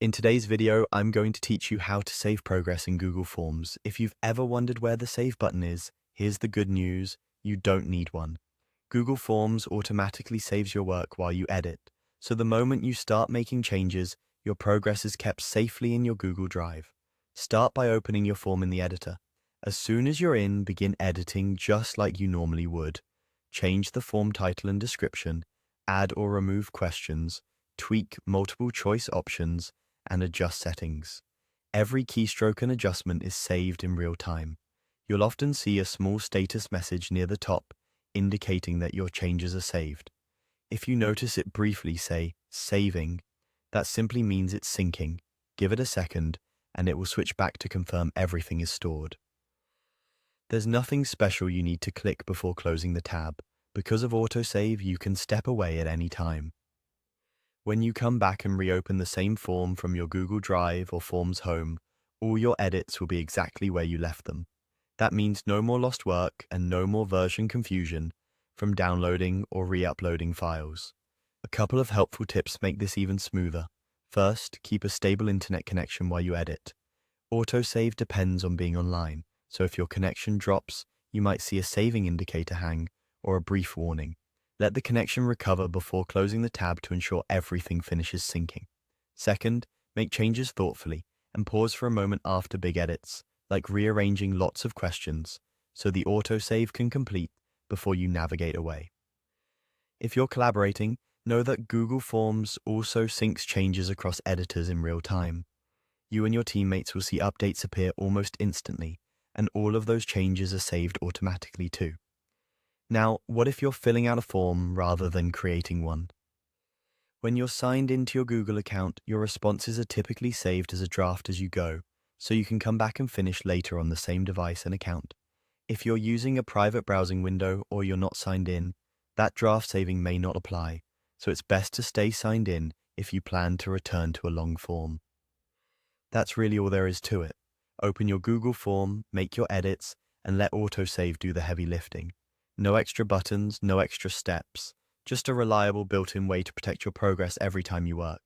In today's video, I'm going to teach you how to save progress in Google Forms. If you've ever wondered where the Save button is, here's the good news: you don't need one. Google Forms automatically saves your work while you edit, so the moment you start making changes, your progress is kept safely in your Google Drive. Start by opening your form in the editor. As soon as you're in, begin editing just like you normally would. Change the form title and description, add or remove questions, tweak multiple choice options, and adjust settings. Every keystroke and adjustment is saved in real time. You'll often see a small status message near the top indicating that your changes are saved. If you notice it briefly say, "Saving," that simply means it's syncing. Give it a second, and it will switch back to confirm everything is stored. There's nothing special you need to click before closing the tab. Because of autosave, you can step away at any time. When you come back and reopen the same form from your Google Drive or Forms home, all your edits will be exactly where you left them. That means no more lost work and no more version confusion from downloading or re-uploading files. A couple of helpful tips make this even smoother. First, keep a stable internet connection while you edit. Autosave depends on being online, so if your connection drops, you might see a saving indicator hang or a brief warning. Let the connection recover before closing the tab to ensure everything finishes syncing. Second, make changes thoughtfully and pause for a moment after big edits, like rearranging lots of questions, so the autosave can complete before you navigate away. If you're collaborating, know that Google Forms also syncs changes across editors in real time. You and your teammates will see updates appear almost instantly, and all of those changes are saved automatically too. Now, what if you're filling out a form rather than creating one? When you're signed into your Google account, your responses are typically saved as a draft as you go, so you can come back and finish later on the same device and account. If you're using a private browsing window or you're not signed in, that draft saving may not apply, so it's best to stay signed in if you plan to return to a long form. That's really all there is to it. Open your Google form, make your edits, and let autosave do the heavy lifting. No extra buttons, no extra steps, just a reliable built-in way to protect your progress every time you work.